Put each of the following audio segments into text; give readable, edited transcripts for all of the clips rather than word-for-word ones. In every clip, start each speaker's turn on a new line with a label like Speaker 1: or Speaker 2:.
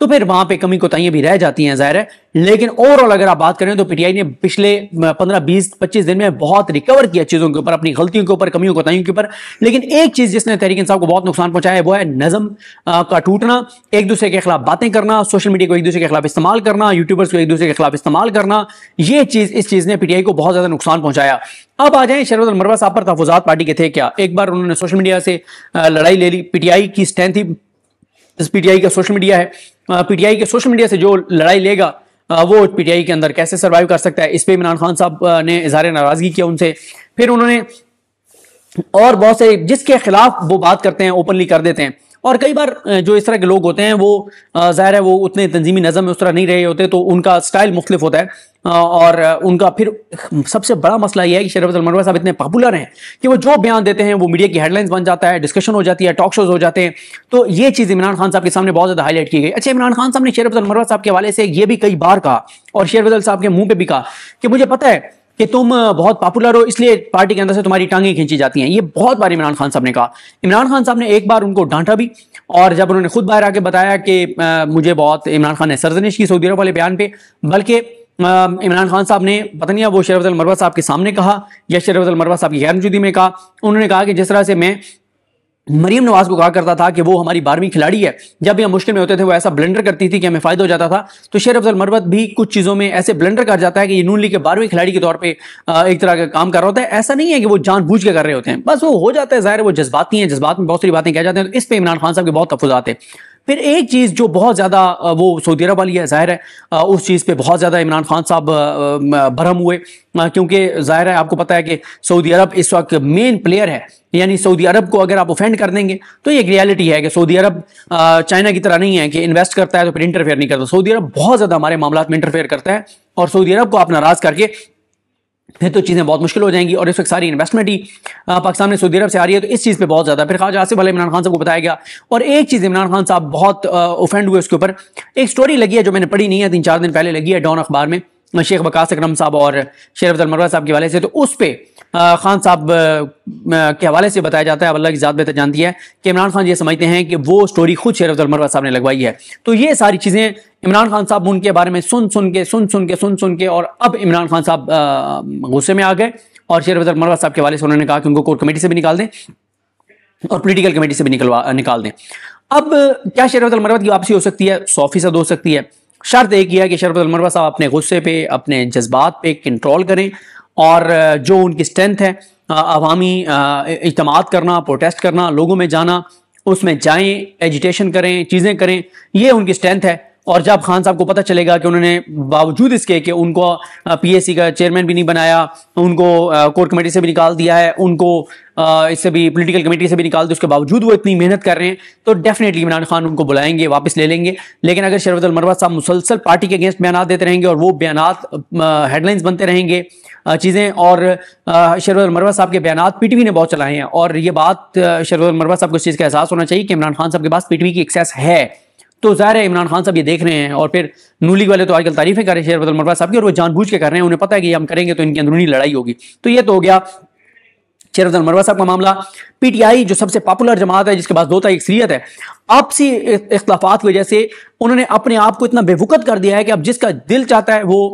Speaker 1: تو پھر وہاں پہ کمی کوتاہیاں بھی رہ جاتی ہیں ظاہر ہے. لیکن اوور آل اگر آپ بات کریں تو پی ٹی آئی نے پچھلے 15-20-25 دن میں بہت ریکور کیا چیزوں کے اوپر, اپنی غلطیوں کے اوپر, کمیوں کوتاہیوں کے اوپر. لیکن ایک چیز جس نے تحریک انصاف کو بہت نقصان پہنچایا ہے وہ ہے نظم کا ٹوٹنا, ایک دوسرے کے خلاف باتیں کرنا, سوشل میڈیا کو ایک دوسرے کے خلاف استعمال کرنا, یوٹیوبرز کو ایک دوسرے کے خلاف استعمال کرنا. یہ چیز, اس چیز نے پی ٹی آئی کو بہت زیادہ نقصان پہنچایا. اب آ جائیں شیروز المروہ صاحب پر. تحفظات پارٹی کے تھے کیا؟ ایک بار انہوں نے سوشل میڈیا سے لڑائی لے لی. پی ٹی آئی کی سٹینڈ تھی, پی ٹی آئی کا سوشل میڈیا ہے, پی ٹی آئی کے سوشل میڈیا سے جو لڑائی لے گا وہ پی ٹی آئی کے اندر کیسے سروائیو کر سکتا ہے. اس پہ عمران خان صاحب نے اظہار ناراضگی کیا ان سے. پھر انہوں نے اور بہت سے جس کے خلاف وہ بات کرتے ہیں اوپنلی کر دیتے ہیں. اور کئی بار جو اس طرح کے لوگ ہوتے ہیں وہ ظاہر ہے وہ اتنے تنظیمی نظم میں اس طرح نہیں رہے ہوتے, تو ان کا سٹائل مختلف ہوتا ہے. اور ان کا پھر سب سے بڑا مسئلہ یہ ہے کہ شیروز المروہ صاحب اتنے پاپولر ہیں کہ وہ جو بیان دیتے ہیں وہ میڈیا کی ہیڈ لائنز بن جاتا ہے, ڈسکشن ہو جاتی ہے, ٹاک شوز ہو جاتے ہیں. تو یہ چیز عمران خان صاحب کے سامنے بہت زیادہ ہائی لائٹ کی گئی. اچھا, عمران خان صاحب نے شیروز المروہ صاحب کے حوالے سے یہ بھی کئی بار کہا, اور شیروز صاحب کے منہ پہ بھی کہا کہ مجھے پتہ ہے کہ تم بہت پاپولر ہو, اس لیے پارٹی کے اندر سے تمہاری ٹانگیں کھینچی جاتی ہیں. یہ بہت بار عمران خان صاحب نے کہا. عمران خان صاحب نے ایک بار ان کو ڈانٹا بھی, اور جب انہوں نے خود باہر آ کے بتایا کہ مجھے بہت, عمران خان نے سرزنش کی سعودی عرب والے بیان پہ, بلکہ عمران خان صاحب نے پتہ نہیں وہ شیروز المروہ صاحب کے سامنے کہا یا شیروز المروہ صاحب کی غیر موجودگی میں کہا. انہوں نے کہا کہ جس طرح سے میں مریم نواز کو کہا کرتا تھا کہ وہ ہماری 12ویں کھلاڑی ہے, جب بھی ہم مشکل میں ہوتے تھے وہ ایسا بلنڈر کرتی تھی کہ ہمیں فائدہ ہو جاتا تھا, تو شیروز المروہ بھی کچھ چیزوں میں ایسے بلنڈر کر جاتا ہے کہ یہ نون لیگ کے 12ویں کھلاڑی کے طور پہ ایک طرح کا کام کر رہا ہوتا ہے. ایسا نہیں ہے کہ وہ جان بوجھ کے کر رہے ہوتے ہیں, بس وہ ہو جاتا ہے. ظاہر وہ جذباتی ہیں, جذبات میں بہت ساری باتیں کہہ جاتے ہیں. تو اس پہ عمران خان صاحب کے بہت تحفظات ہیں. پھر ایک چیز جو بہت زیادہ وہ سعودی عرب والی ہے, ظاہر ہے اس چیز پہ بہت زیادہ عمران خان صاحب برہم ہوئے, کیونکہ ظاہر ہے آپ کو پتہ ہے کہ سعودی عرب اس وقت مین پلیئر ہے. یعنی سعودی عرب کو اگر آپ اوفینڈ کر دیں گے تو یہ ایک ریالٹی ہے کہ سعودی عرب چائنا کی طرح نہیں ہے کہ انویسٹ کرتا ہے تو پھر انٹرفیئر نہیں کرتا. سعودی عرب بہت زیادہ ہمارے معاملات میں انٹرفیئر کرتا ہے, اور سعودی عرب کو آپ ناراض کر کے پھر تو چیزیں بہت مشکل ہو جائیں گی. اور اس وقت ساری انویسٹمنٹ ہی پاکستان میں سعودی عرب سے آ رہی ہے, تو اس چیز پہ بہت زیادہ. پھر خواجہ آصف علیہ عمران خان صاحب کو بتایا گیا. اور ایک چیز عمران خان صاحب بہت اوفینڈ ہوئے اس کے اوپر. ایک سٹوری لگی ہے جو میں نے پڑھی نہیں ہے, 3-4 دن پہلے لگی ہے ڈان اخبار میں, شیخ وقاص اکرم صاحب اور شیروز المروہ صاحب کے حوالے سے. تو اس پہ خان صاحب کے حوالے سے بتایا جاتا ہے, اللہ کی ذات بہتر جانتی ہے, کہ عمران خان یہ سمجھتے ہیں کہ وہ سٹوری خود شیروز المروہ صاحب نے لگوائی ہے. تو یہ ساری چیزیں عمران خان صاحب ان کے بارے میں سن کے اور اب عمران خان صاحب غصے میں آ گئے, اور شیروز المروہ صاحب کے حوالے سے انہوں نے کہا کہ ان کو کور کمیٹی سے بھی نکال دیں اور پولیٹیکل کمیٹی سے بھی نکال دیں. اب کیا شیروز المروہ کی واپسی ہو سکتی ہے؟ 100% ہو سکتی ہے. شرط ایک ہی ہے کہ شیروز المروہ صاحب اپنے غصے پہ, اپنے جذبات پہ کنٹرول کریں, اور جو ان کی سٹرینتھ ہے عوامی اجتماعات کرنا, پروٹیسٹ کرنا, لوگوں میں جانا, اس میں جائیں, ایجیٹیشن کریں, چیزیں کریں, یہ ان کی سٹرینتھ ہے. اور جب خان صاحب کو پتہ چلے گا کہ انہوں نے باوجود اس کے کہ ان کو پی ایس سی کا چیئرمین بھی نہیں بنایا, ان کو کور کمیٹی سے بھی نکال دیا ہے, ان کو اس سے بھی پولیٹیکل کمیٹی سے بھی نکال دیا, اس کے باوجود وہ اتنی محنت کر رہے ہیں, تو ڈیفینیٹلی عمران خان ان کو بلائیں گے, واپس لے لیں گے. لیکن اگر شیروز المروہ صاحب مسلسل پارٹی کے اگینسٹ بیانات دیتے رہیں گے, اور وہ بیانات ہیڈ لائنز بنتے رہیں گے چیزیں, اور شیروز المروہ صاحب کے بیانات پی ٹی وی نے بہت چلائے ہیں, اور یہ بات شیروز المروہ صاحب کو اس چیز کا احساس ہونا چاہیے کہ عمران خان صاحب کے پاس پی ٹی وی کی ایکسیس ہے. تو ظاہر ہے عمران خان صاحب یہ دیکھ رہے ہیں, اور پھر نون لیگ والے تو آج کل تعریفیں کر رہے ہیں شیروز المروہ صاحب کی, اور وہ جان بوجھ کے کر رہے ہیں. انہیں پتہ ہے کہ یہ ہم کریں گے تو ان کی اندرونی لڑائی ہوگی. تو یہ تو ہو گیا شیروز المروہ صاحب کا معاملہ. پی ٹی آئی جو سب سے پاپولر جماعت ہے, جس کے پاس 2 تا اکثریت ہے, آپسی اختلافات کی وجہ سے انہوں نے اپنے آپ کو اتنا بے وقت کر دیا ہے کہ اب جس کا دل چاہتا ہے وہ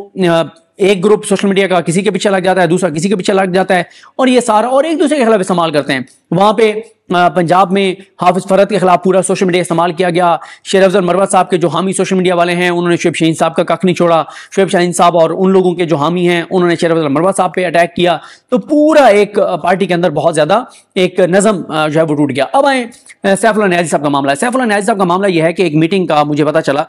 Speaker 1: ایک گروپ سوشل میڈیا کا کسی کے پیچھے لگ جاتا ہے, دوسرا کسی کے پیچھے لگ جاتا ہے, اور یہ سارا, اور ایک دوسرے کے خلاف استعمال کرتے ہیں. وہاں پہ پنجاب میں حافظ فرحت کے خلاف پورا سوشل میڈیا استعمال کیا گیا. شیروز المروہ صاحب کے جو حامی سوشل میڈیا والے ہیں انہوں نے شعیب شاہین صاحب کا کخ نہیں چھوڑا. شعیب شاہین صاحب اور ان لوگوں کے جو حامی ہیں انہوں نے شیروز المروہ صاحب پہ اٹیک کیا. تو پورا ایک پارٹی کے اندر بہت زیادہ ایک نظم جو ہے وہ ٹوٹ گیا. اب آئیں سیف اللہ نیازی صاحب کا معاملہ. سیف اللہ نیازی صاحب کا معاملہ یہ ہے کہ ایک میٹنگ کا مجھے پتا چلا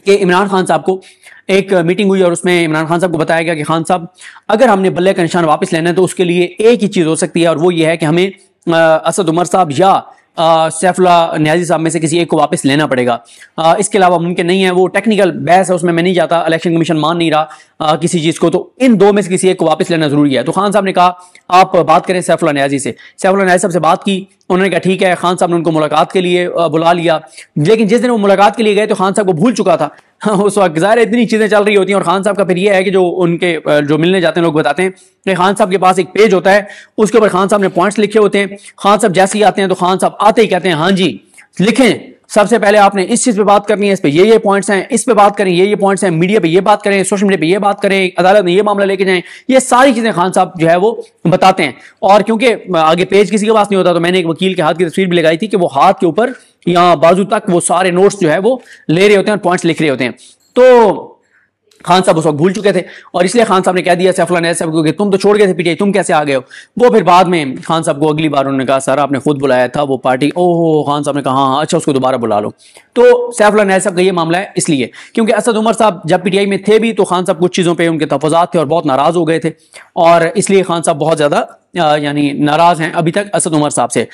Speaker 1: کہ عمران خان صاحب کو ایک میٹنگ ہوئی, اور اس میں عمران خان صاحب کو بتایا گیا کہ خان صاحب اگر ہم نے بلے کا نشان واپس لینا ہے تو اس کے لیے ایک ہی چیز ہو سکتی ہے, اور وہ یہ ہے کہ ہمیں اسد عمر صاحب یا سیف اللہ نیازی صاحب میں سے کسی ایک کو واپس لینا پڑے گا. اس کے علاوہ ممکن نہیں ہے. وہ ٹیکنیکل بحث ہے, اس میں نہیں جاتا, الیکشن کمیشن مان نہیں رہا کسی چیز کو, تو ان 2 میں سے کسی ایک کو واپس لینا ضروری ہے. تو خان صاحب نے کہا آپ بات کریں سیف اللہ نیازی سے. سیف اللہ نیازی صاحب سے بات کی, انہوں نے کہا ٹھیک ہے. خان صاحب نے ان کو ملاقات کے لیے بلا لیا, لیکن جس دن وہ ملاقات کے لیے گئے تو خان صاحب کو بھول چکا تھا. اس وقت ظاہر اتنی چیزیں چل رہی ہوتی ہیں, اور خان صاحب کا پھر یہ ہے کہ جو ان کے جو ملنے جاتے ہیں لوگ بتاتے ہیں کہ خان صاحب کے پاس ایک پیج ہوتا ہے, اس کے اوپر خان صاحب نے پوائنٹس لکھے ہوتے ہیں. خان صاحب جیسے ہی آتے ہیں تو خان صاحب آتے ہی کہتے ہیں ہاں جی لکھیں, سب سے پہلے آپ نے اس چیز پہ بات کرنی ہے، اس پہ یہ پوائنٹس ہیں، اس پہ بات کریں، یہ پوائنٹس ہیں، میڈیا پہ یہ بات کریں، سوشل میڈیا پہ یہ بات کریں، عدالت میں یہ معاملہ لے کے جائیں، یہ ساری چیزیں خان صاحب جو ہے وہ بتاتے ہیں۔ اور کیونکہ آگے پیج کسی کے پاس نہیں ہوتا تو میں نے ایک وکیل کے ہاتھ کی تصویر بھی لگائی تھی کہ وہ ہاتھ کے اوپر یہاں بازو تک وہ سارے نوٹس جو ہے وہ لے رہے ہوتے ہیں اور پوائنٹس لکھ رہے ہوتے ہیں۔ تو خان صاحب اس وقت بھول چکے تھے اور اس لیے خان صاحب نے کہہ دیا سیف اللہ نیاز صاحب کو کہ تم تو چھوڑ گئے تھے پی ٹی آئی، تم کیسے آ گئے ہو؟ وہ پھر بعد میں خان صاحب کو اگلی بار انہوں نے کہا سر آپ نے خود بلایا تھا وہ پارٹی، خان صاحب نے کہا ہاں اچھا اس کو دوبارہ بلا لو۔ تو سیف اللہ نیاز صاحب کا یہ معاملہ ہے اس لیے کیونکہ اسد عمر صاحب جب پی ٹی آئی میں تھے بھی تو خان صاحب کچھ چیزوں پہ ان کے تحفظات تھے اور بہت ناراض ہو گئے تھے، اور اس لیے خان صاحب بہت زیادہ یعنی ناراض ہیں ابھی تک اسد عمر صاحب سے۔